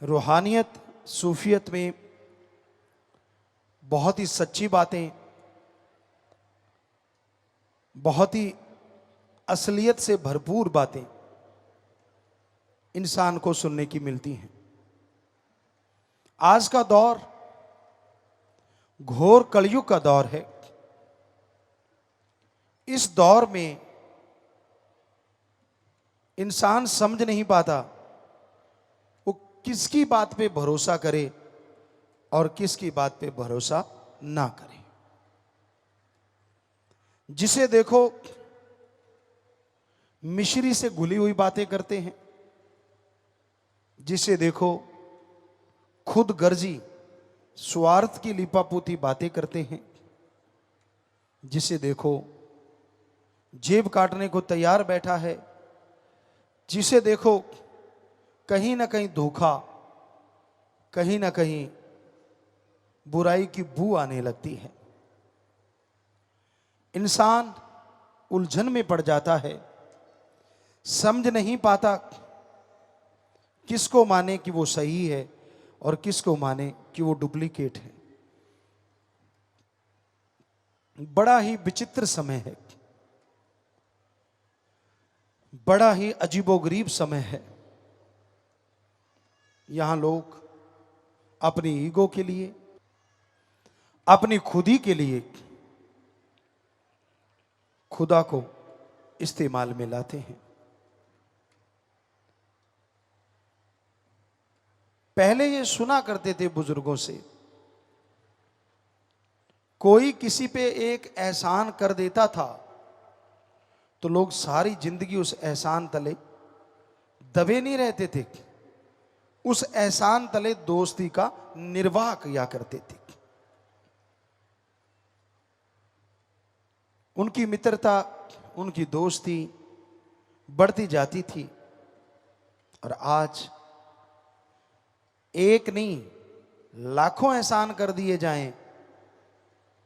रूहानियत सूफियत में बहुत ही सच्ची बातें, बहुत ही असलियत से भरपूर बातें इंसान को सुनने की मिलती हैं। आज का दौर घोर कलयुग का दौर है। इस दौर में इंसान समझ नहीं पाता वो किसकी बात पे भरोसा करे और किसकी बात पे भरोसा ना करे। जिसे देखो मिश्री से घुली हुई बातें करते हैं, जिसे देखो खुद गर्जी स्वार्थ की लिपापोती बातें करते हैं, जिसे देखो जेब काटने को तैयार बैठा है, जिसे देखो कहीं ना कहीं धोखा, कहीं ना कहीं बुराई की बू आने लगती है। इंसान उलझन में पड़ जाता है, समझ नहीं पाता किसको माने कि वो सही है और किसको माने कि वो डुप्लीकेट है। बड़ा ही विचित्र समय है, बड़ा ही अजीबोगरीब समय है। यहां लोग अपनी ईगो के लिए, अपनी खुदी के लिए खुदा को इस्तेमाल में लाते हैं। पहले ये सुना करते थे बुजुर्गों से, कोई किसी पे एक एहसान कर देता था तो लोग सारी जिंदगी उस एहसान तले दबे नहीं रहते थे, उस एहसान तले दोस्ती का निर्वाह किया करते थे। उनकी मित्रता, उनकी दोस्ती बढ़ती जाती थी। और आज एक नहीं लाखों एहसान कर दिए जाएं,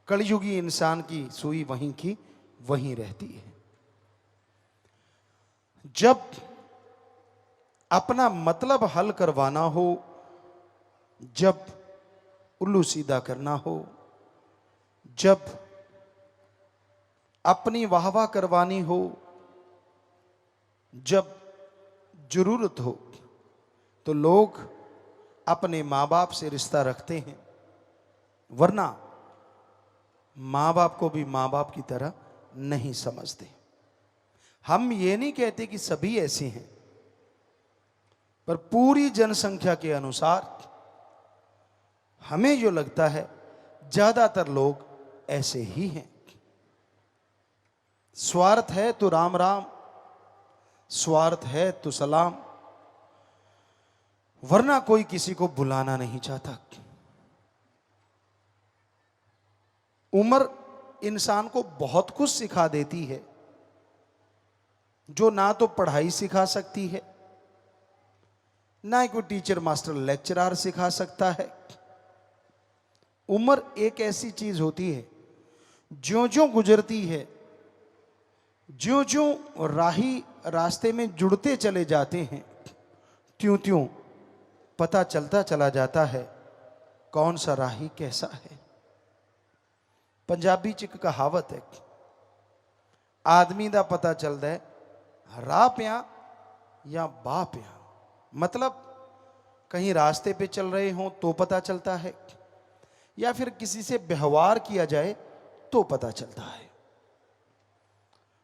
कलयुगी इंसान की सुई वहीं की वहीं रहती है। जब अपना मतलब हल करवाना हो, जब उल्लू सीधा करना हो, जब अपनी वाहवाह करवानी हो, जब जरूरत हो, तो लोग अपने मां बाप से रिश्ता रखते हैं, वरना मां बाप को भी मां बाप की तरह नहीं समझते। हम ये नहीं कहते कि सभी ऐसे हैं, पर पूरी जनसंख्या के अनुसार हमें जो लगता है ज्यादातर लोग ऐसे ही हैं। स्वार्थ है तो राम राम, स्वार्थ है तो सलाम, वरना कोई किसी को बुलाना नहीं चाहता। उम्र इंसान को बहुत कुछ सिखा देती है, जो ना तो पढ़ाई सिखा सकती है, ना ही कोई टीचर मास्टर लेक्चरर सिखा सकता है। उम्र एक ऐसी चीज होती है, ज्यों ज्यों गुजरती है, ज्यों ज्यों राही रास्ते में जुड़ते चले जाते हैं, त्यों त्यों पता चलता चला जाता है कौन सा राही कैसा है। पंजाबी च एक कहावत है, आदमी दा पता चलता है राह पिया या बाह पिया। मतलब कहीं रास्ते पे चल रहे हों तो पता चलता है, या फिर किसी से व्यवहार किया जाए तो पता चलता है,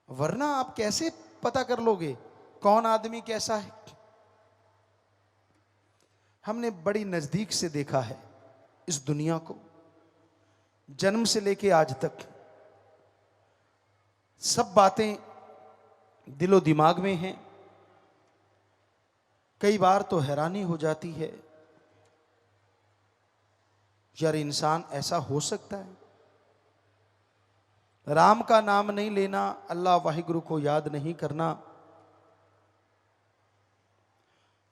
वरना आप कैसे पता कर लोगे कौन आदमी कैसा है। हमने बड़ी नजदीक से देखा है इस दुनिया को, जन्म से लेके आज तक सब बातें दिलो दिमाग में हैं। कई बार तो हैरानी हो जाती है, यार इंसान ऐसा हो सकता है। राम का नाम नहीं लेना, अल्लाह वाहिगुरु को याद नहीं करना,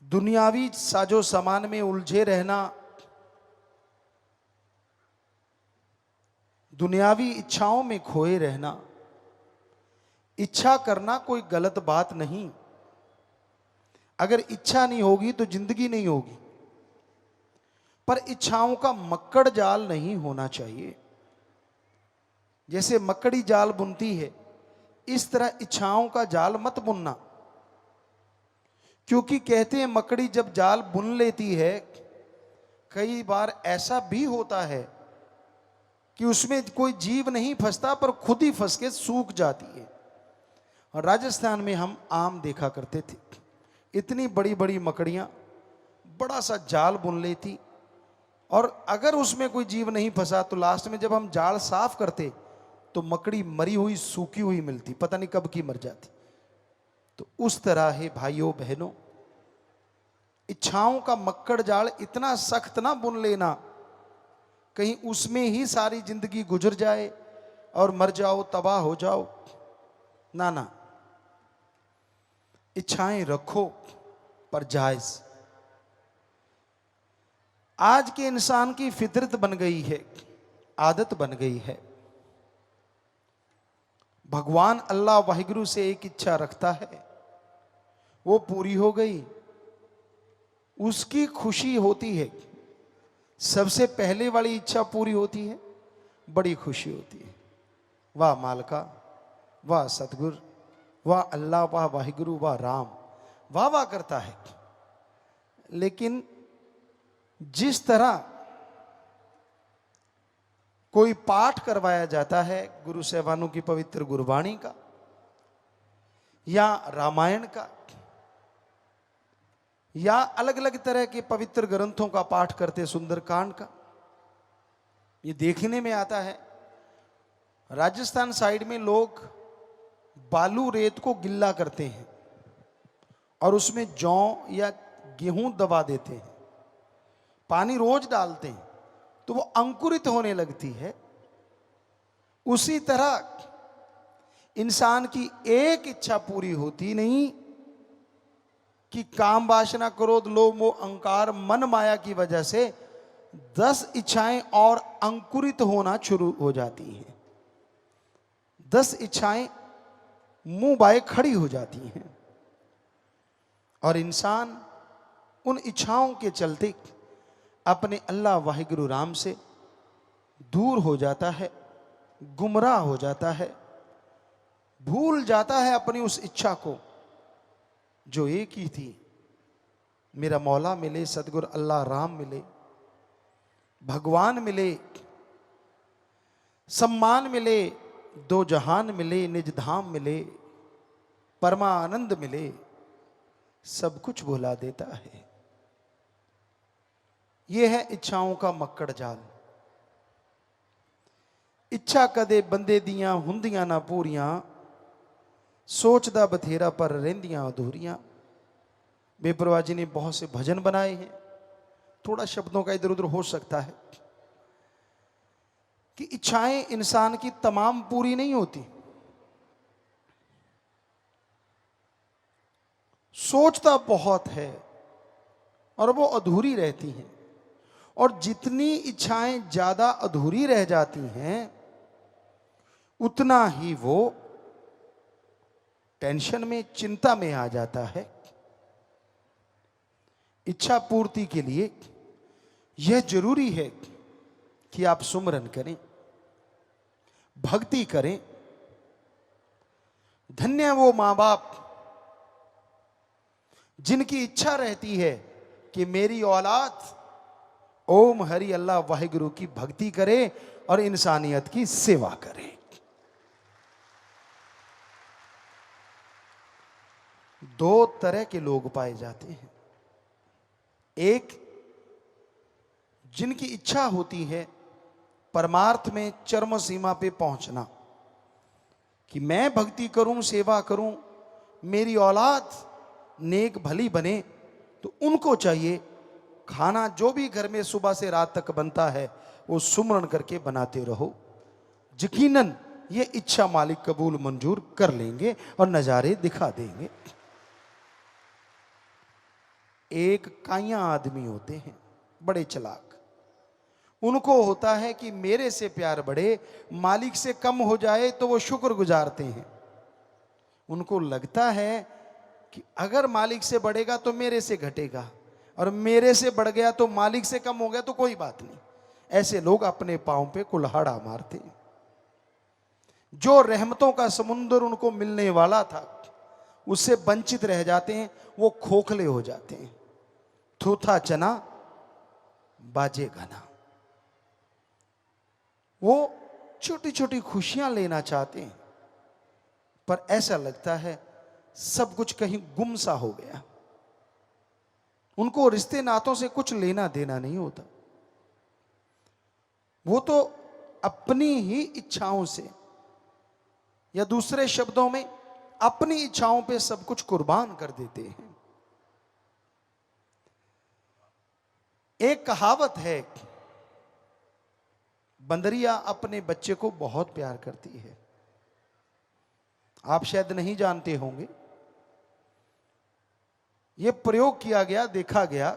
दुनियावी साजो सामान में उलझे रहना, दुनियावी इच्छाओं में खोए रहना। इच्छा करना कोई गलत बात नहीं, अगर इच्छा नहीं होगी तो जिंदगी नहीं होगी। पर इच्छाओं का मक्कड़ जाल नहीं होना चाहिए। जैसे मकड़ी जाल बुनती है, इस तरह इच्छाओं का जाल मत बुनना। क्योंकि कहते हैं मकड़ी जब जाल बुन लेती है, कई बार ऐसा भी होता है कि उसमें कोई जीव नहीं फंसता, पर खुद ही फंस के सूख जाती है। और राजस्थान में हम आम देखा करते थे, इतनी बड़ी बड़ी मकड़ियां बड़ा सा जाल बुन लेती, और अगर उसमें कोई जीव नहीं फंसा तो लास्ट में जब हम जाल साफ करते तो मकड़ी मरी हुई सूखी हुई मिलती, पता नहीं कब की मर जाती। तो उस तरह है भाइयों बहनों, इच्छाओं का मक्कड़ जाल इतना सख्त ना बुन लेना कहीं उसमें ही सारी जिंदगी गुजर जाए और मर जाओ, तबाह हो जाओ। ना ना, इच्छाएं रखो पर जायज। आज के इंसान की फितरत बन गई है, आदत बन गई है। भगवान अल्लाह वाहिगुरु से एक इच्छा रखता है, वो पूरी हो गई, उसकी खुशी होती है। सबसे पहले वाली इच्छा पूरी होती है, बड़ी खुशी होती है। वाह मालका, वाह सतगुर, वाह अल्लाह, वाह वाहिगुरु, वाह राम, वाह वाह करता है। लेकिन जिस तरह कोई पाठ करवाया जाता है गुरु साहिबानों की पवित्र गुरबाणी का या रामायण का या अलग अलग तरह के पवित्र ग्रंथों का पाठ करते, सुंदरकांड का, ये देखने में आता है राजस्थान साइड में लोग बालू रेत को गिल्ला करते हैं और उसमें जौ या गेहूं दबा देते हैं, पानी रोज डालते हैं तो वो अंकुरित होने लगती है। उसी तरह इंसान की एक इच्छा पूरी होती नहीं कि काम वासना क्रोध लोभ मोह अहंकार मन माया की वजह से 10 इच्छाएं और अंकुरित होना शुरू हो जाती हैं। 10 इच्छाएं मुंह बाए खड़ी हो जाती हैं और इंसान उन इच्छाओं के चलते अपने अल्लाह वाहिगुरु राम से दूर हो जाता है, गुमराह हो जाता है, भूल जाता है अपनी उस इच्छा को जो एक ही थी, मेरा मौला मिले, सतगुर अल्लाह राम मिले, भगवान मिले, सम्मान मिले, दो जहान मिले, निज धाम मिले, परमानंद मिले, सब कुछ भुला देता है। यह है इच्छाओं का मक्कड़ जाल। इच्छा कदे बंदे दियां हुंदियां ना पूरियां, सोचदा बथेरा पर रहंदियां अधूरियां। बेपरवाह जी ने बहुत से भजन बनाए हैं, थोड़ा शब्दों का इधर उधर हो सकता है कि इच्छाएं इंसान की तमाम पूरी नहीं होती। सोचता बहुत है और वो अधूरी रहती हैं, और जितनी इच्छाएं ज्यादा अधूरी रह जाती हैं उतना ही वो टेंशन में, चिंता में आ जाता है। इच्छा पूर्ति के लिए यह जरूरी है कि आप सुमरन करें, भक्ति करें। धन्य वो मां बाप जिनकी इच्छा रहती है कि मेरी औलाद ओम हरि अल्लाह वाहिगुरु की भक्ति करे और इंसानियत की सेवा करे। दो तरह के लोग पाए जाते हैं, एक जिनकी इच्छा होती है परमार्थ में चरम सीमा पे पहुंचना कि मैं भक्ति करूं, सेवा करूं, मेरी औलाद नेक भली बने, तो उनको चाहिए खाना जो भी घर में सुबह से रात तक बनता है वो सुमरन करके बनाते रहो। यकीनन ये इच्छा मालिक कबूल मंजूर कर लेंगे और नजारे दिखा देंगे। एक काइयां आदमी होते हैं, बड़े चालाक, उनको होता है कि मेरे से प्यार बढ़े, मालिक से कम हो जाए तो वो शुक्र गुजारते हैं। उनको लगता है कि अगर मालिक से बढ़ेगा तो मेरे से घटेगा, और मेरे से बढ़ गया तो मालिक से कम हो गया तो कोई बात नहीं। ऐसे लोग अपने पांव पे कुल्हाड़ा मारते हैं। जो रहमतों का समुंदर उनको मिलने वाला था उससे वंचित रह जाते हैं, वो खोखले हो जाते हैं। थूथा चना बाजे गाना। वो छोटी छोटी खुशियां लेना चाहते हैं, पर ऐसा लगता है सब कुछ कहीं गुम सा हो गया। उनको रिश्ते नातों से कुछ लेना देना नहीं होता। वो तो अपनी ही इच्छाओं से, या दूसरे शब्दों में अपनी इच्छाओं पे सब कुछ कुर्बान कर देते हैं। एक कहावत है, बंदरिया अपने बच्चे को बहुत प्यार करती है। आप शायद नहीं जानते होंगे। यह प्रयोग किया गया, देखा गया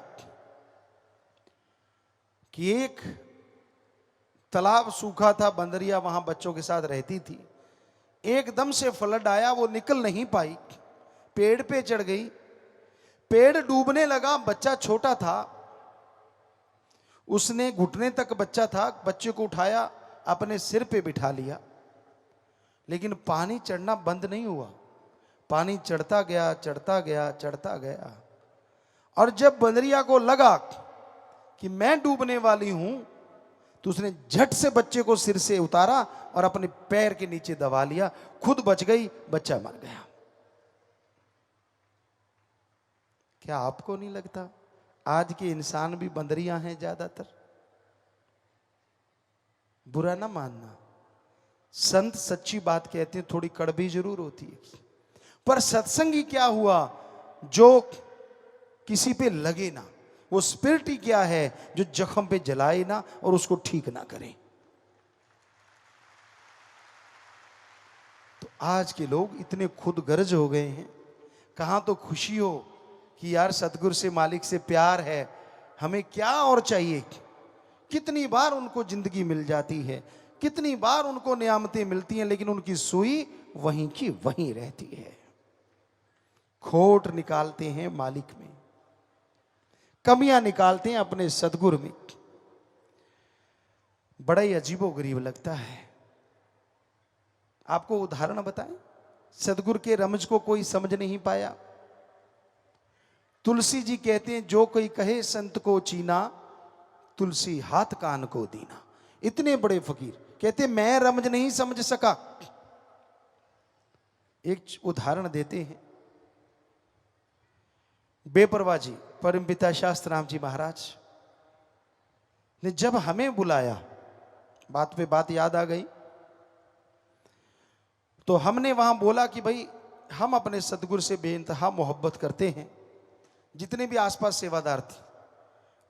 कि एक तालाब सूखा था, बंदरिया वहां बच्चों के साथ रहती थी। एकदम से फ्लड आया, वो निकल नहीं पाई, पेड़ पे चढ़ गई, पेड़ डूबने लगा। बच्चा छोटा था, उसने घुटने तक बच्चा था, बच्चे को उठाया, अपने सिर पे बिठा लिया, लेकिन पानी चढ़ना बंद नहीं हुआ। पानी चढ़ता गया, चढ़ता गया, चढ़ता गया। और जब बंदरिया को लगा कि मैं डूबने वाली हूं, तो उसने झट से बच्चे को सिर से उतारा और अपने पैर के नीचे दबा लिया। खुद बच गई, बच्चा मर गया। क्या आपको नहीं लगता आज के इंसान भी बंदरियां हैं ज्यादातर? बुरा ना मानना, संत सच्ची बात कहते हैं, थोड़ी कड़वी जरूर होती है, पर सत्संगी क्या हुआ जो किसी पे लगे ना। वो स्पिरिट ही क्या है जो जख्म पे जलाए ना और उसको ठीक ना करे। तो आज के लोग इतने खुद गर्ज हो गए हैं। कहां तो खुशी हो कि यार सतगुरु से, मालिक से प्यार है, हमें क्या और चाहिए। कितनी बार उनको जिंदगी मिल जाती है, कितनी बार उनको नियामतें मिलती हैं, लेकिन उनकी सुई वहीं की वहीं रहती है। खोट निकालते हैं मालिक में, कमियां निकालते हैं अपने सदगुरु में। बड़ा ही अजीबोगरीब लगता है। आपको उदाहरण बताएं, सदगुरु के रमज को कोई समझ नहीं पाया। तुलसी जी कहते हैं, जो कोई कहे संत को चीना, तुलसी हाथ कान को दीना। इतने बड़े फकीर कहते मैं रमज नहीं समझ सका। एक उदाहरण देते हैं, बेपरवाह जी परमपिता शास्त्राम जी महाराज ने जब हमें बुलाया, बात पे बात याद आ गई, तो हमने वहां बोला कि भाई हम अपने सदगुरु से बेइंतहा मोहब्बत करते हैं। जितने भी आसपास सेवादार थे,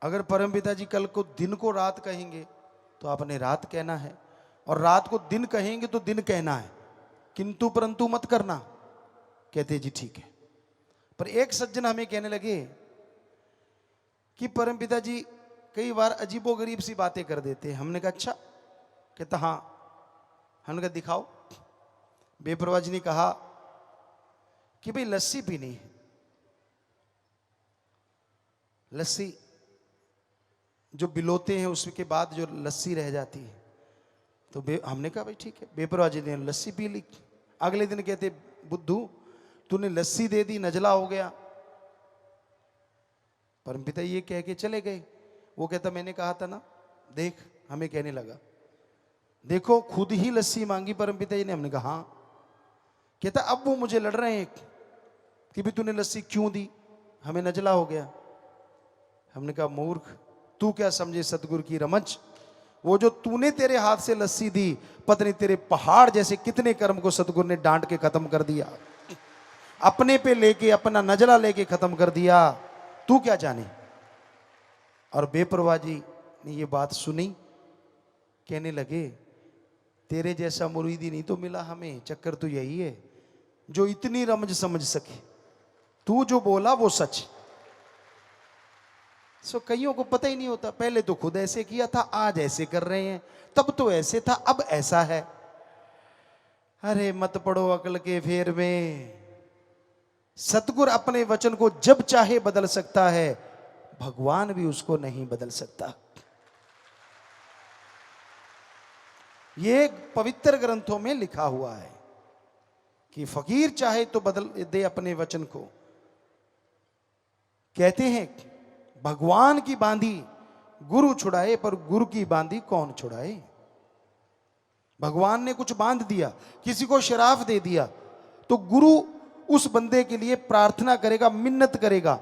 अगर परमपिता जी कल को दिन को रात कहेंगे तो आपने रात कहना है, और रात को दिन कहेंगे तो दिन कहना है, किंतु परंतु मत करना। कहते जी ठीक है। पर एक सज्जन हमें कहने लगे कि परमपिता जी कई बार अजीबोगरीब सी बातें कर देते हैं। हमने कहा अच्छा। कहता हाँ। हमने कहा दिखाओ। बेपरवाह जी ने कहा कि भाई लस्सी पीनी है। लस्सी जो बिलोते हैं उसके बाद जो लस्सी रह जाती है, तो हमने कहा भाई ठीक है। बेपरवाह जी ने लस्सी पी ली। अगले दिन कहते बुद्धू तूने लस्सी दे दी, नजला हो गया। परमपिता ये कह के चले गए। वो कहता मैंने कहा था ना, देख हमें कहने लगा, देखो खुद ही लस्सी मांगी परमपिता जी ने। हमने कहा हाँ। कहता अब वो मुझे लड़ रहे हैं कि भी तूने लस्सी क्यों दी, हमें नजला हो गया। हमने कहा मूर्ख, तू क्या समझे सतगुरु की रमज। वो जो तूने तेरे हाथ से लस्सी दी, पता नहीं तेरे पहाड़ जैसे कितने कर्म को सतगुरु ने डांट के खत्म कर दिया, अपने पे लेके, अपना नजला लेके खत्म कर दिया। तू क्या जाने। और बेपरवाह जी ने ये बात सुनी, कहने लगे तेरे जैसा मुरीदी नहीं तो मिला हमें। चक्कर तो यही है जो इतनी रमज समझ सके। तू जो बोला वो सच। कईयों को पता ही नहीं होता, पहले तो खुद ऐसे किया था, आज ऐसे कर रहे हैं, तब तो ऐसे था, अब ऐसा है। अरे मत पड़ो अकल के फेर में। सतगुरु अपने वचन को जब चाहे बदल सकता है, भगवान भी उसको नहीं बदल सकता। ये पवित्र ग्रंथों में लिखा हुआ है कि फकीर चाहे तो बदल दे अपने वचन को। कहते हैं भगवान की बांधी गुरु छुड़ाए, पर गुरु की बांधी कौन छुड़ाए। भगवान ने कुछ बांध दिया, किसी को शराफ दे दिया, तो गुरु उस बंदे के लिए प्रार्थना करेगा, मिन्नत करेगा,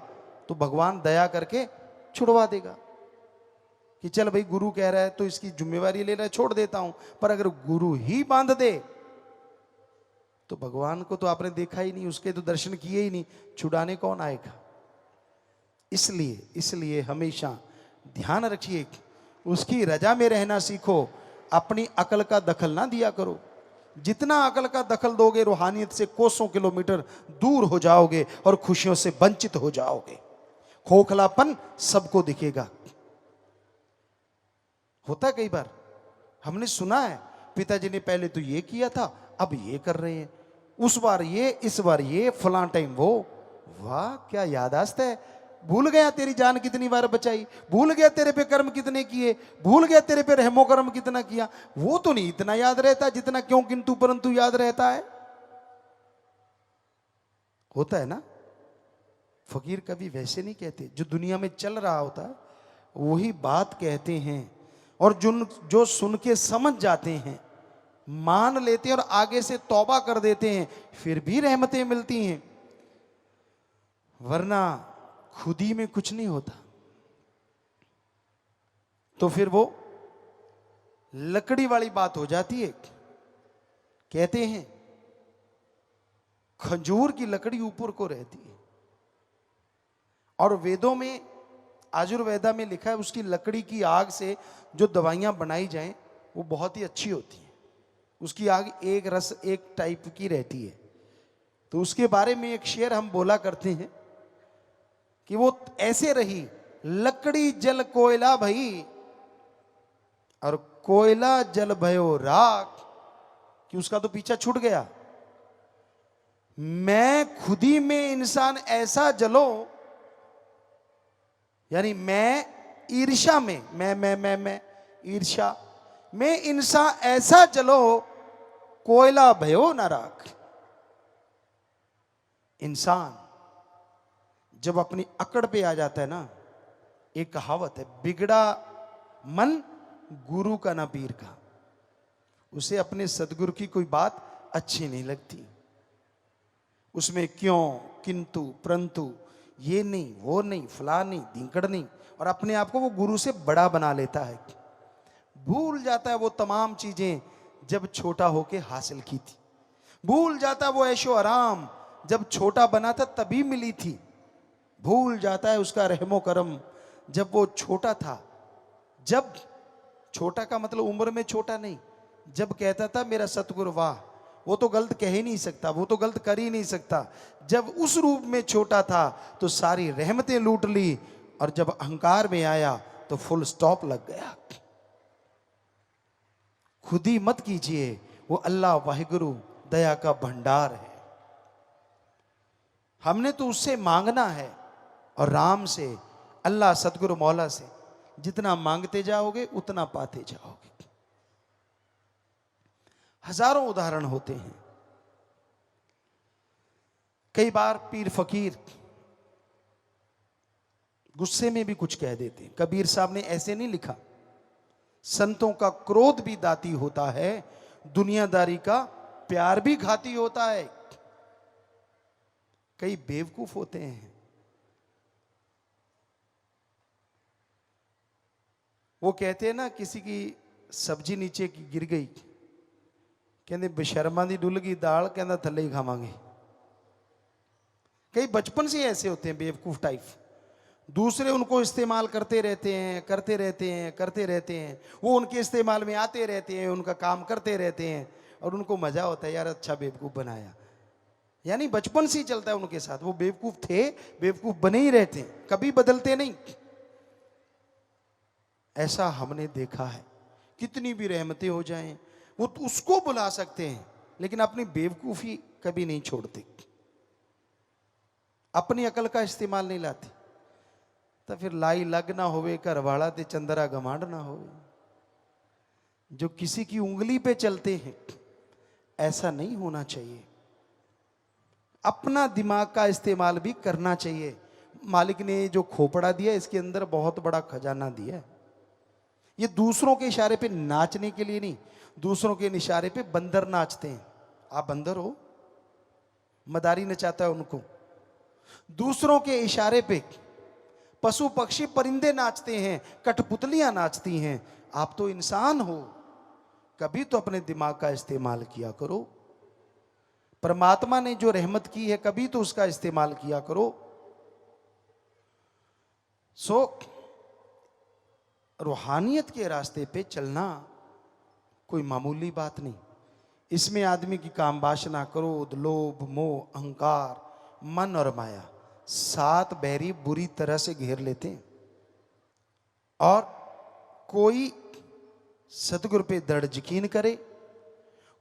तो भगवान दया करके छुड़वा देगा कि चल भाई गुरु कह रहा है तो इसकी जिम्मेवारी ले रहा है, छोड़ देता हूं। पर अगर गुरु ही बांध दे तो भगवान को तो आपने देखा ही नहीं, उसके तो दर्शन किए ही नहीं, छुड़ाने कौन आएगा। इसलिए हमेशा ध्यान रखिए, उसकी रजा में रहना सीखो, अपनी अकल का दखल ना दिया करो। जितना अकल का दखल दोगे रूहानियत से कोसों किलोमीटर दूर हो जाओगे और खुशियों से वंचित हो जाओगे। खोखलापन सबको दिखेगा। होता है कई बार, हमने सुना है पिताजी ने पहले तो ये किया था, अब ये कर रहे हैं, उस बार ये, इस बार ये, फलां टाइम वो। वाह क्या याददाश्त है। भूल गया तेरी जान कितनी बार बचाई, भूल गया तेरे पे कर्म कितने किए, भूल गया तेरे पे रहमो कर्म कितना किया। वो तो नहीं इतना याद रहता जितना क्यों किंतु परंतु याद रहता है। होता है ना। फकीर कभी वैसे नहीं कहते, जो दुनिया में चल रहा होता है वही बात कहते हैं, और जो सुन के समझ जाते हैं, मान लेते हैं और आगे से तौबा कर देते हैं, फिर भी रहमतें मिलती हैं। वरना खुद ही में कुछ नहीं होता। तो फिर वो लकड़ी वाली बात हो जाती है। कहते हैं खजूर की लकड़ी ऊपर को रहती है, और वेदों में, आयुर्वेदा में लिखा है उसकी लकड़ी की आग से जो दवाइयां बनाई जाएं वो बहुत ही अच्छी होती हैं। उसकी आग एक रस एक टाइप की रहती है। तो उसके बारे में एक शेर हम बोला करते हैं कि वो ऐसे रही, लकड़ी जल कोयला भई और कोयला जल भयो राख, कि उसका तो पीछा छूट गया। मैं खुदी में इंसान ऐसा जलो, यानी मैं ईर्ष्या में, मैं ईर्ष्या में इंसान ऐसा जलो, कोयला भयो न राख। इंसान जब अपनी अकड़ पे आ जाता है ना, एक कहावत है, बिगड़ा मन गुरु का ना पीर का। उसे अपने सदगुरु की कोई बात अच्छी नहीं लगती। उसमें क्यों, किंतु, परंतु, ये नहीं, वो नहीं, फला नहीं, धिंकड़ नहीं, और अपने आप को वो गुरु से बड़ा बना लेता है। भूल जाता है वो तमाम चीजें जब छोटा होके हासिल की थी। भूल जाता है वो ऐशो आराम जब छोटा बना था तभी मिली थी। भूल जाता है उसका रहमो करम जब वो छोटा था। जब छोटा का मतलब उम्र में छोटा नहीं, जब कहता था मेरा सतगुरु वाह, वो तो गलत कह ही नहीं सकता, वो तो गलत कर ही नहीं सकता। जब उस रूप में छोटा था तो सारी रहमतें लूट ली, और जब अहंकार में आया तो फुल स्टॉप लग गया। खुद ही मत कीजिए, वो अल्लाह वाहिगुरु दया का भंडार है। हमने तो उससे मांगना है, और राम से, अल्लाह सतगुरु मौला से जितना मांगते जाओगे उतना पाते जाओगे। हजारों उदाहरण होते हैं। कई बार पीर फकीर गुस्से में भी कुछ कह देते हैं। कबीर साहब ने ऐसे नहीं लिखा, संतों का क्रोध भी दाती होता है, दुनियादारी का प्यार भी घाती होता है। कई बेवकूफ होते हैं, वो कहते हैं ना, किसी की सब्जी नीचे की गिर गई, कहते बेशर्मा दी डुल गई दाल, कहता थल्ले ही खावांगे। कई बचपन से ऐसे होते हैं बेवकूफ टाइप, दूसरे उनको इस्तेमाल करते रहते हैं, करते रहते हैं, करते रहते हैं। वो उनके इस्तेमाल में आते रहते हैं, उनका काम करते रहते हैं, और उनको मजा होता है यार अच्छा बेवकूफ बनाया। यानी बचपन से ही चलता है उनके साथ। वो बेवकूफ थे, बेवकूफ बने ही रहते, कभी बदलते नहीं। ऐसा हमने देखा है। कितनी भी रहमतें हो जाएं, वो तो उसको बुला सकते हैं, लेकिन अपनी बेवकूफी कभी नहीं छोड़ते, अपनी अकल का इस्तेमाल नहीं लाते। तो फिर लाई लग ना होवे, घर वाला ते चंदरा गमांड ना होवे। जो किसी की उंगली पे चलते हैं, ऐसा नहीं होना चाहिए। अपना दिमाग का इस्तेमाल भी करना चाहिए। मालिक ने जो खोपड़ा दिया, इसके अंदर बहुत बड़ा खजाना दिया है। ये दूसरों के इशारे पे नाचने के लिए नहीं, दूसरों के इशारे पे बंदर नाचते हैं। आप बंदर हो, मदारी नचाता है उनको। दूसरों के इशारे पे पशु पक्षी परिंदे नाचते हैं, कठपुतलियां नाचती हैं। आप तो इंसान हो, कभी तो अपने दिमाग का इस्तेमाल किया करो। परमात्मा ने जो रहमत की है, कभी तो उसका इस्तेमाल किया करो। सो रूहानियत के रास्ते पे चलना कोई मामूली बात नहीं। इसमें आदमी की काम वासना, क्रोध, लोभ, मोह, अहंकार, मन और माया, 7 बैरी बुरी तरह से घेर लेते हैं। और कोई सतगुरु पे दृढ़ यकीन करे,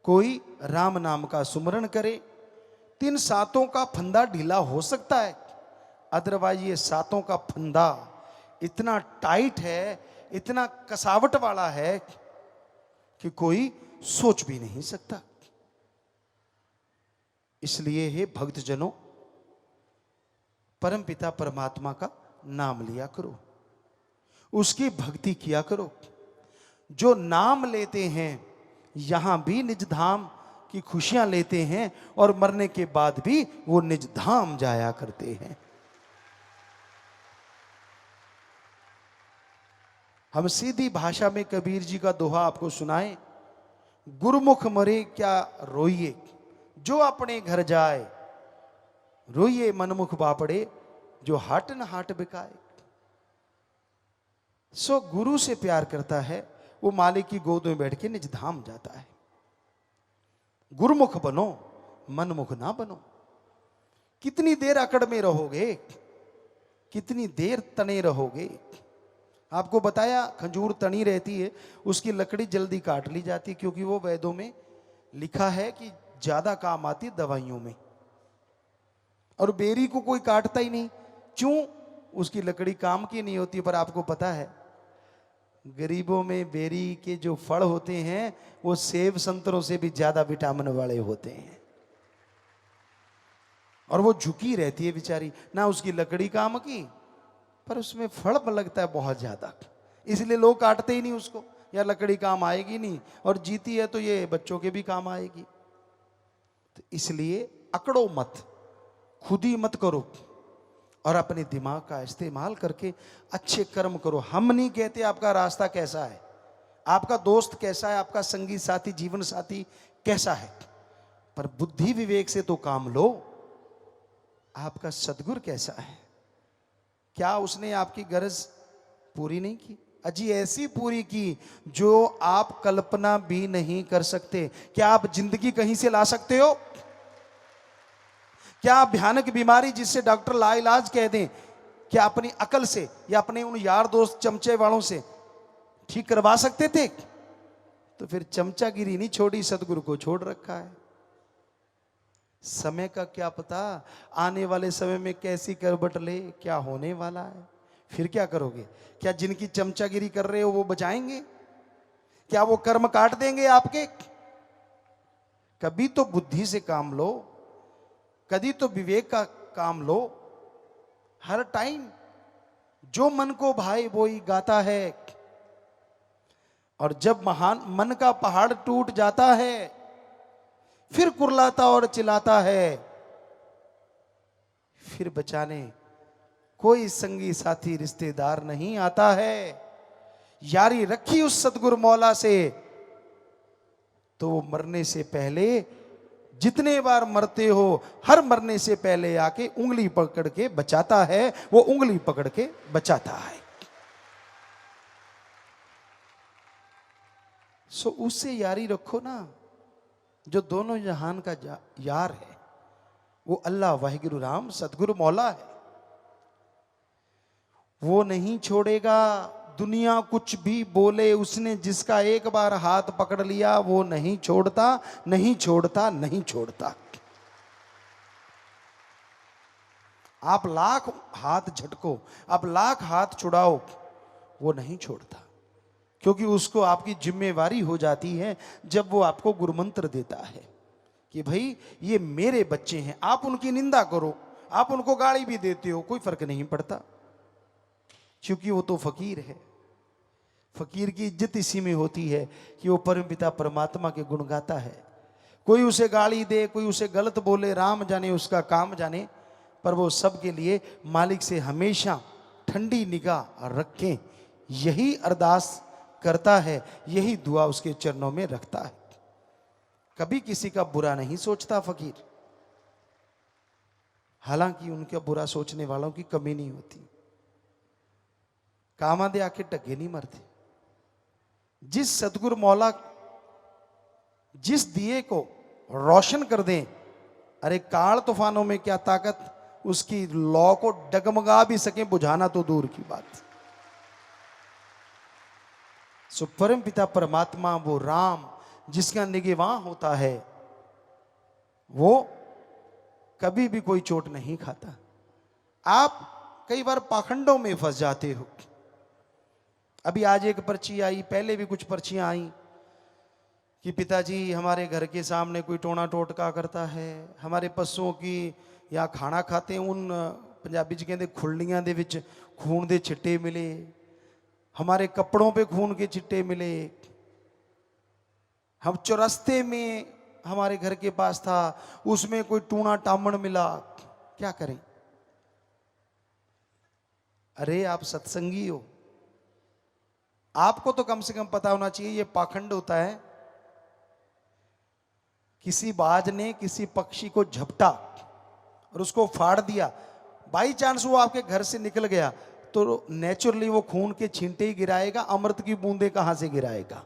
कोई राम नाम का सुमरण करे, 3 सातों का फंदा ढीला हो सकता है। अदरवाइज ये 7 का फंदा इतना टाइट है, इतना कसावट वाला है कि कोई सोच भी नहीं सकता। इसलिए हे भक्तजनों, परम पिता परमात्मा का नाम लिया करो, उसकी भक्ति किया करो। जो नाम लेते हैं यहां भी निज धाम की खुशियां लेते हैं, और मरने के बाद भी वो निज धाम जाया करते हैं। हम सीधी भाषा में कबीर जी का दोहा आपको सुनाएं। गुरुमुख मरे क्या रोइए, जो अपने घर जाए, रोइए मनमुख बापड़े, जो हाट न हाट बिकाए। सो गुरु से प्यार करता है, वो मालिक की गोद में बैठ के निज धाम जाता है। गुरुमुख बनो, मनमुख ना बनो। कितनी देर अकड़ में रहोगे, कितनी देर तने रहोगे। आपको बताया, खजूर तनी रहती है, उसकी लकड़ी जल्दी काट ली जाती है, क्योंकि वो वेदों में लिखा है कि ज्यादा काम आती दवाइयों में। और बेरी को कोई काटता ही नहीं, क्यों? उसकी लकड़ी काम की नहीं होती। पर आपको पता है, गरीबों में बेरी के जो फल होते हैं वो सेब संतरों से भी ज्यादा विटामिन वाले होते हैं। और वो झुकी रहती है बेचारी, ना उसकी लकड़ी काम की, पर उसमें फल लगता है बहुत ज्यादा, इसलिए लोग काटते ही नहीं उसको। या लकड़ी काम आएगी नहीं, और जीती है तो ये बच्चों के भी काम आएगी। तो इसलिए अकड़ो मत, खुद ही मत करो, और अपने दिमाग का इस्तेमाल करके अच्छे कर्म करो। हम नहीं कहते आपका रास्ता कैसा है, आपका दोस्त कैसा है, आपका संगी साथी, जीवन साथी कैसा है, पर बुद्धि विवेक से तो काम लो। आपका सदगुरु कैसा है, क्या उसने आपकी गरज पूरी नहीं की? अजी ऐसी पूरी की जो आप कल्पना भी नहीं कर सकते। क्या आप जिंदगी कहीं से ला सकते हो? क्या आप भयानक बीमारी जिससे डॉक्टर लाइलाज कह दें, क्या अपनी अकल से या अपने उन यार दोस्त चमचे वालों से ठीक करवा सकते थे? तो फिर चमचागिरी नहीं छोड़ी, सदगुरु को छोड़ रखा है। समय का क्या पता, आने वाले समय में कैसी करवट ले, क्या होने वाला है। फिर क्या करोगे? क्या जिनकी चमचागिरी कर रहे हो वो बचाएंगे? क्या वो कर्म काट देंगे आपके? कभी तो बुद्धि से काम लो, कभी तो विवेक का काम लो। हर टाइम जो मन को भाए वो ही गाता है। और जब महान मन का पहाड़ टूट जाता है, फिर कुर्लाता और चिल्लाता है। फिर बचाने कोई संगी साथी रिश्तेदार नहीं आता है। यारी रखी उस सतगुरु मौला से, तो वो मरने से पहले, जितने बार मरते हो, हर मरने से पहले आके उंगली पकड़ के बचाता है। वो उंगली पकड़ के बचाता है। सो उससे यारी रखो ना, जो दोनों जहान का यार है। वो अल्लाह वाहिगुरु राम सतगुरु मौला है। वो नहीं छोड़ेगा, दुनिया कुछ भी बोले, उसने जिसका एक बार हाथ पकड़ लिया वो नहीं छोड़ता, नहीं छोड़ता, नहीं छोड़ता। आप लाख हाथ झटको, आप लाख हाथ छुड़ाओ, वो नहीं छोड़ता, क्योंकि उसको आपकी जिम्मेवारी हो जाती है जब वो आपको गुरुमंत्र देता है कि भाई ये मेरे बच्चे हैं। आप उनकी निंदा करो, आप उनको गाली भी देते हो, कोई फर्क नहीं पड़ता, क्योंकि वो तो फकीर है। फकीर की इज्जत इसी में होती है कि वो परमपिता परमात्मा के गुण गाता है। कोई उसे गाली दे, कोई उसे गलत बोले, राम जाने उसका काम जाने, पर वो सबके लिए मालिक से हमेशा ठंडी निगाह रखें, यही अरदास करता है, यही दुआ उसके चरणों में रखता है। कभी किसी का बुरा नहीं सोचता फकीर, हालांकि उनका बुरा सोचने वालों की कमी नहीं होती। कामादे आके टगे नहीं मरते। जिस सतगुरु मौला जिस दिए को रोशन कर दें, अरे काल तूफानों में क्या ताकत, उसकी लौ को डगमगा भी सके बुझाना तो दूर की बात। सो परम पिता परमात्मा वो राम जिसका निगहबान होता है, वो कभी भी कोई चोट नहीं खाता। आप कई बार पाखंडों में फंस जाते हो। अभी आज एक पर्ची आई, पहले भी कुछ पर्चियां आई कि पिताजी हमारे घर के सामने कोई टोना टोटका करता है, हमारे पशुओं की या खाना खाते हैं, उन पंजाबी च कहते खुरलियां दे विच खून दे छिट्टे मिले, हमारे कपड़ों पे खून के छिट्टे मिले, हम चौरस्ते में हमारे घर के पास था, उसमें कोई टूना टामण मिला, क्या करें। अरे आप सत्संगी हो, आपको तो कम से कम पता होना चाहिए ये पाखंड होता है। किसी बाज ने किसी पक्षी को झपटा और उसको फाड़ दिया, बाई चांस वो आपके घर से निकल गया, तो नेचुरली वो खून के छींटे ही गिराएगा, अमृत की बूंदे कहां से गिराएगा।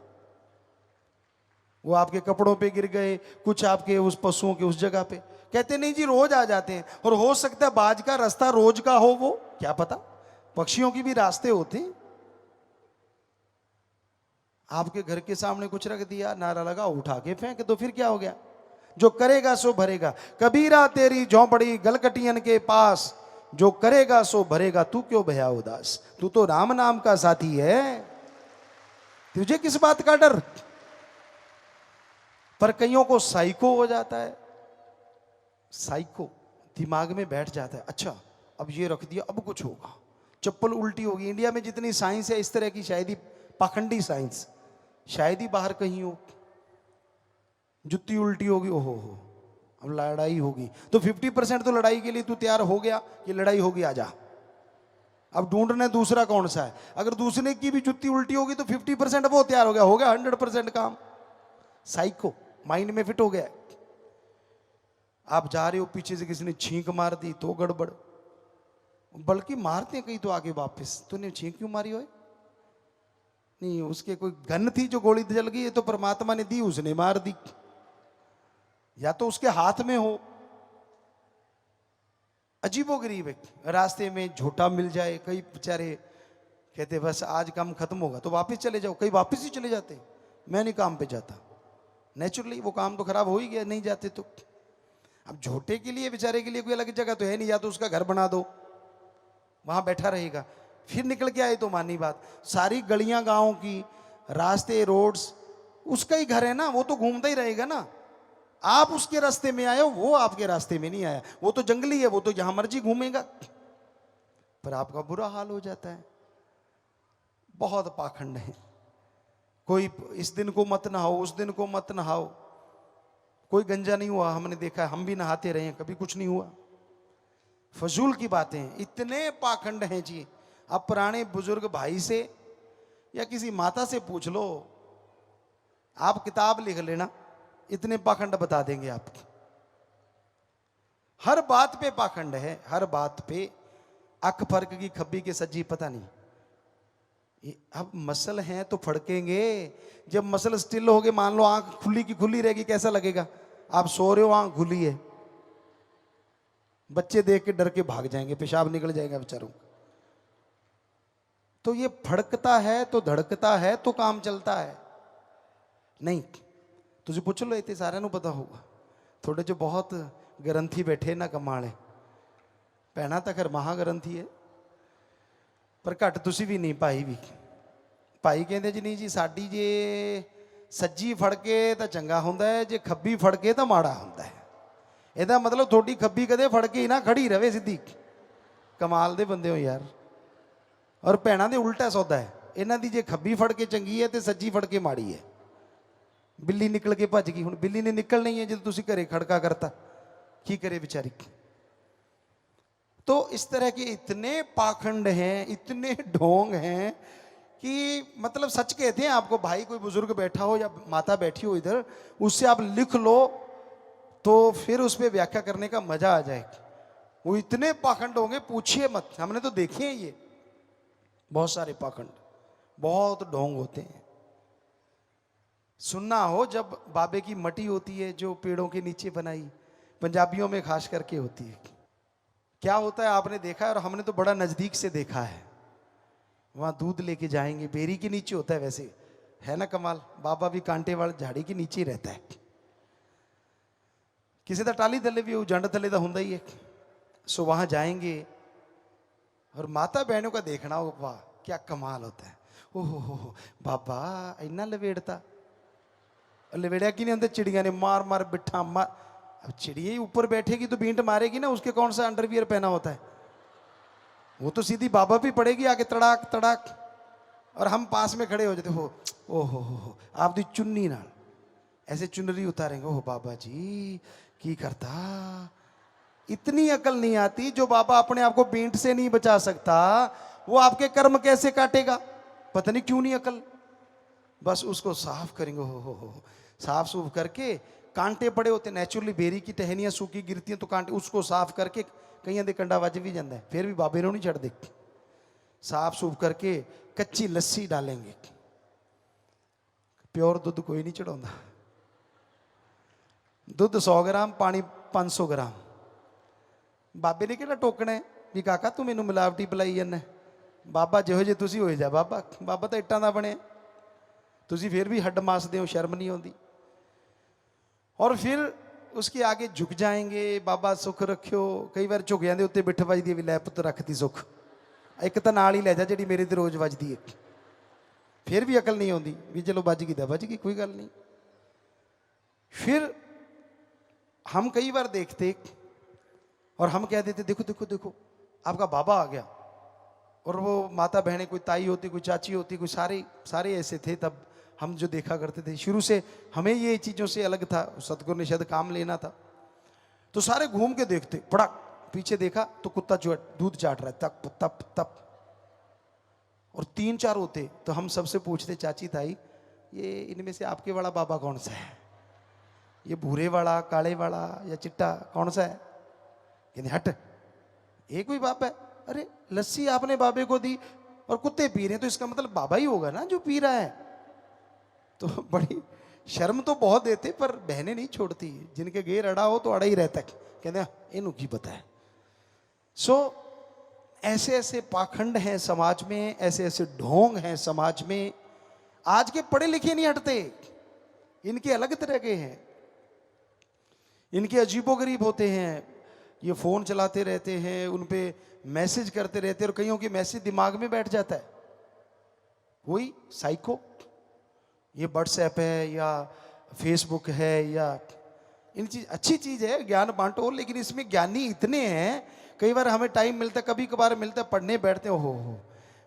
वो आपके कपड़ों पे गिर गए, कुछ आपके उस पशुओं के उस जगह पे, कहते नहीं जी रोज आ जाते हैं। और हो सकता है बाज का रास्ता रोज का हो, वो क्या पता, पक्षियों की भी रास्ते होते हैं। आपके घर के सामने कुछ रख दिया, नारा लगा, उठा के फेंक दो, फिर क्या हो गया। जो करेगा सो भरेगा, कबीरा तेरी झोंपड़ी गलकटियन के पास, जो करेगा सो भरेगा, तू क्यों भया उदास, तू तो राम नाम का साथी है, तुझे किस बात का डर। पर कईयों को साइको हो जाता है, साइको दिमाग में बैठ जाता है, अच्छा अब ये रख दिया अब कुछ होगा, चप्पल उल्टी होगी। इंडिया में जितनी साइंस है इस तरह की, शायद ही पाखंडी साइंस शायद ही बाहर कहीं हो। जुत्ती उल्टी होगी, ओहो हो, अब लड़ाई होगी, तो 50% तो लड़ाई के लिए तू तैयार हो गया कि लड़ाई होगी, आजा। अब ढूंढने दूसरा कौन सा है, अगर दूसरे की भी जुत्ती उल्टी होगी तो 50% वो तैयार हो गया 100% काम। साइको माइंड में फिट हो गया। आप जा रहे हो, पीछे से किसी ने छींक मार दी तो गड़बड़, बल्कि मारते हैं कहीं तो आगे वापस, तूने छींक क्यों मारी हो, नहीं उसके कोई गन थी जो गोली जल गई, तो परमात्मा ने दी, उसने मार दी, या तो उसके हाथ में हो। अजीबोगरीब है, रास्ते में झोटा मिल जाए, कई बेचारे कहते बस आज काम खत्म होगा तो वापस चले जाओ, कई वापस ही चले जाते, मैं नहीं काम पे जाता, नेचुरली वो काम तो खराब हो ही गया, नहीं जाते तो। अब झोटे के लिए बेचारे के लिए कोई अलग जगह तो है नहीं, या तो उसका घर बना दो वहां बैठा रहेगा, फिर निकल के आए तो मानी बात। सारी गलियां गांव की, रास्ते रोड्स उसका ही घर है ना, वो तो घूमता ही रहेगा ना। आप उसके रास्ते में आए हो, वो आपके रास्ते में नहीं आया, वो तो जंगली है, वो तो जहां मर्जी घूमेगा, पर आपका बुरा हाल हो जाता है। बहुत पाखंड है, कोई इस दिन को मत नहाओ, उस दिन को मत नहाओ, कोई गंजा नहीं हुआ, हमने देखा, हम भी नहाते रहे, कभी कुछ नहीं हुआ, फजूल की बातें, इतने पाखंड हैं जी। अब पुराने बुजुर्ग भाई से या किसी माता से पूछ लो, आप किताब लिख लेना, इतने पाखंड बता देंगे आपकी। हर बात पे पाखंड है, हर बात पे। अख फर्क की खब्बी के सज्जी पता नहीं। अब मसल हैं तो फड़केंगे, जब मसल स्टिल हो गए, मान लो आंख खुली की खुली रहेगी, कैसा लगेगा। आप सो रहे हो, आंख खुली है, बच्चे देख के डर के भाग जाएंगे, पेशाब निकल जाएगा बेचारों का। तो ये फड़कता है तो धड़कता है तो काम चलता है। नहीं तुझे पूछ लो, इतने सारे पता होगा, थोड़े जो बहुत ग्रंथी बैठे ना कमाले, ਭੈਣਾਂ ਤਾਂ ਖੈਰ ਮਹਾਗ੍ਰੰਥੀ ਹੈ, ਪਰ ਘੱਟ ਤੁਸੀਂ ਵੀ ਨਹੀਂ, ਭਾਈ ਵੀ। ਭਾਈ ਕਹਿੰਦੇ ਜੀ ਨਹੀਂ ਜੀ, ਸਾਡੀ ਜੇ ਸੱਜੀ ਫੜ ਕੇ ਤਾਂ ਚੰਗਾ ਹੁੰਦਾ ਹੈ, ਜੇ ਖੱਬੀ ਫੜ ਕੇ ਤਾਂ ਮਾੜਾ ਹੁੰਦਾ ਹੈ। ਇਹਦਾ ਮਤਲਬ ਤੁਹਾਡੀ ਖੱਬੀ ਕਦੇ ਫੜ ਕੇ ਹੀ ਨਾ ਖੜੀ ਰਵੇ ਸਿੱਧੀ। ਕਮਾਲ ਦੇ ਬੰਦੇ ਹੋ ਯਾਰ। ਔਰ ਭੈਣਾਂ ਦੇ ਉਲਟਾ ਸੌਦਾ ਹੈ, ਇਹਨਾਂ ਦੀ ਜੇ ਖੱਬੀ ਫੜ ਕੇ ਚੰਗੀ ਹੈ ਤੇ ਸੱਜੀ ਫੜ ਕੇ ਮਾੜੀ ਹੈ। ਬਿੱਲੀ ਨਿਕਲ ਕੇ ਭੱਜ ਗਈ, ਹੁਣ ਬਿੱਲੀ ਨੇ ਨਿਕਲਣਾ ਹੀ ਹੈ ਜਦੋਂ ਤੁਸੀਂ ਘਰੇ खड़का करता, की करे बेचारी। तो इस तरह के इतने पाखंड हैं, इतने ढोंग हैं कि मतलब सच कहते हैं आपको, भाई कोई बुजुर्ग बैठा हो या माता बैठी हो इधर, उससे आप लिख लो तो फिर उस पर व्याख्या करने का मजा आ जाएगी। वो इतने पाखंड होंगे पूछिए मत, हमने तो देखे हैं ये बहुत सारे पाखंड, बहुत ढोंग होते हैं। सुनना हो, जब बाबे की मटी होती है जो पेड़ों के नीचे बनाई, पंजाबियों में खास करके होती है, क्या होता है आपने देखा है और हमने तो बड़ा नजदीक से देखा है। वहां दूध लेके जाएंगे, बेरी के नीचे होता है, वैसे है ना कमाल। बाबा भी कांटे वाले झाड़ी के नीचे ही रहता है, किसी का टाली थले भी जंड थले तो होंगे ही है। सो वहां जाएंगे और माता बहनों का देखना हो, वाह क्या कमाल होता है। ओहो हो बाबा इन्ना लवेड़ता, लवेड़िया कि नहीं, अंदर चिड़िया ने मार मार बिठा मार। अब चिड़िया ही ऊपर बैठेगी तो बींट मारेगी ना, उसके कौन सा अंडरवियर पहना होता है, वो तो सीधी बाबा भी पड़ेगी आगे तड़ाक तड़ाक, और हम पास में खड़े हो जाते हो। ओहो आप दी चुन्नी नाल ऐसे चुनरी उतारेंगे, ओह बाबा जी की करता। इतनी अकल नहीं आती, जो बाबा अपने आप को बींट से नहीं बचा सकता वो आपके कर्म कैसे काटेगा, पता नहीं क्यों नहीं अकल। बस उसको साफ करेंगे, हो साफ सूफ करके, कांटे पड़े होते नेचुरली, बेरी की टहनियां सूखी गिरती हैं तो कांटे, उसको साफ करके कहीं दे कंडा वज भी जाता है, फिर भी बाबे नहीं चढ़ दे। साफ सूफ करके कच्ची लस्सी डालेंगे, प्योर दूध कोई नहीं चढ़ाता। दूध 100 ग्राम, पानी 500 ग्राम। बाबे ने कहना टोकना है भी काका तू मैनू मिलावटी पिलाई जाना, बाबा जिहो जे तुसी होए जा बाबा, बाबा तो इट्टां दा बने, तुसी फिर भी हड्ड मास दे हो, शर्म नहीं आती। और फिर उसके आगे झुक जाएंगे, बाबा सुख रखियो। कई बार झुगियां दे उत्ते बिठ वजदी भी, लै पुत रखती सुख, एक तो नाल ही लै जा जिहड़ी मेरे ते रोज वजदी है। फिर भी अकल नहीं आती भी चलो बज गई तो बज गई, कोई गल नहीं। फिर हम कई बार देखते और हम कह देते देखो देखो देखो आपका बाबा आ गया, और वो माता बहनें, कोई ताई होती, कोई चाची होती, कोई सारे सारे ऐसे थे। तब हम जो देखा करते थे, शुरू से हमें ये चीज़ों से अलग था, सतगुरु ने शायद काम लेना था, तो सारे घूम के देखते, बड़ा पीछे देखा तो कुत्ता जो दूध चाट रहा है, तप तप तप, और 3-4 होते तो हम सबसे पूछते, चाची ताई ये इनमें से आपके वाला बाबा कौन सा है, ये भूरे वाला, काले वाला या चिट्टा कौन सा है। कहते हट एक भी बाबा है, अरे लस्सी आपने बाबे को दी और कुत्ते पी रहे हैं तो इसका मतलब बाबा ही होगा ना जो पी रहा है। तो बड़ी शर्म तो बहुत देते, पर बहनें नहीं छोड़ती, जिनके घेर अड़ा हो तो अड़ा ही रहता है, कहते इनू की पता है। सो ऐसे ऐसे पाखंड हैं समाज में, ऐसे ऐसे ढोंग हैं समाज में। आज के पढ़े लिखे नहीं हटते, इनके अलग तरह के हैं, इनके अजीबोगरीब होते हैं। ये फ़ोन चलाते रहते हैं, उन पे मैसेज करते रहते हैं, और कईयों के मैसेज दिमाग में बैठ जाता है। वही साइको, ये व्हाट्सएप है या फेसबुक है या इन चीज, अच्छी चीज़ है, ज्ञान बांटो, लेकिन इसमें ज्ञानी इतने हैं, कई बार हमें टाइम मिलता है, कभी कभार मिलता है, पढ़ने बैठते हो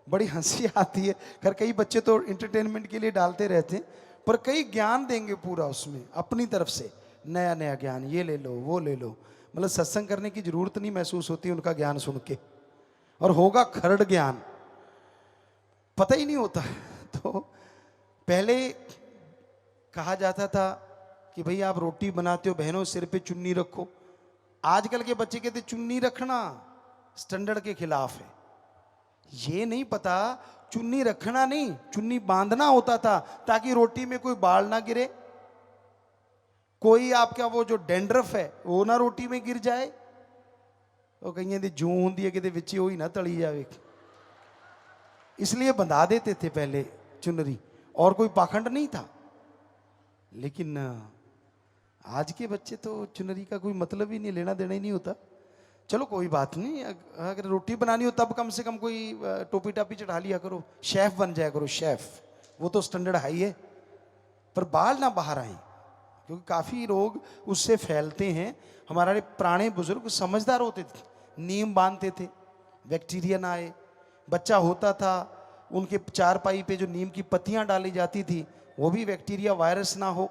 बड़ी हंसी आती है। खैर कई बच्चे तो इंटरटेनमेंट के लिए डालते रहते हैं, पर कई ज्ञान देंगे पूरा उसमें अपनी तरफ से, नया नया ज्ञान, ये ले लो वो ले लो। मतलब सत्संग करने की जरूरत नहीं महसूस होती उनका ज्ञान सुन के, और होगा खरड़ ज्ञान, पता ही नहीं होता। तो पहले कहा जाता था कि भाई आप रोटी बनाते हो बहनों सिर पे चुन्नी रखो, आजकल के बच्चे कहते चुन्नी रखना स्टैंडर्ड के खिलाफ है। ये नहीं पता चुन्नी रखना नहीं, चुन्नी बांधना होता था ताकि रोटी में कोई बाल ना गिरे, कोई आपका वो जो डेंड्रफ है वो ना रोटी में गिर जाए, वो कहीं दी जूं होंदी है कि विच ही ना तली जाए, इसलिए बंधा देते थे पहले चुनरी, और कोई पाखंड नहीं था। लेकिन आज के बच्चे तो चुनरी का कोई मतलब ही नहीं, लेना देना ही नहीं होता, चलो कोई बात नहीं, अगर रोटी बनानी हो तब कम से कम कोई टोपी टापी चढ़ा लिया करो, शेफ बन जाया करो, शेफ, वो तो स्टैंडर्ड हाई है। पर बाल ना बाहर आए, क्योंकि काफ़ी रोग उससे फैलते हैं। हमारे पुराने बुजुर्ग समझदार होते थे, नीम बांधते थे, बैक्टीरिया ना आए। बच्चा होता था, उनके चारपाई पे जो नीम की पत्तियां डाली जाती थी, वो भी बैक्टीरिया वायरस ना हो।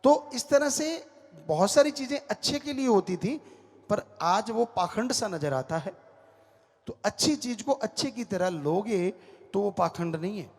तो इस तरह से बहुत सारी चीज़ें अच्छे के लिए होती थी, पर आज वो पाखंड सा नजर आता है। तो अच्छी चीज को अच्छे की तरह लोगे तो वो पाखंड नहीं है।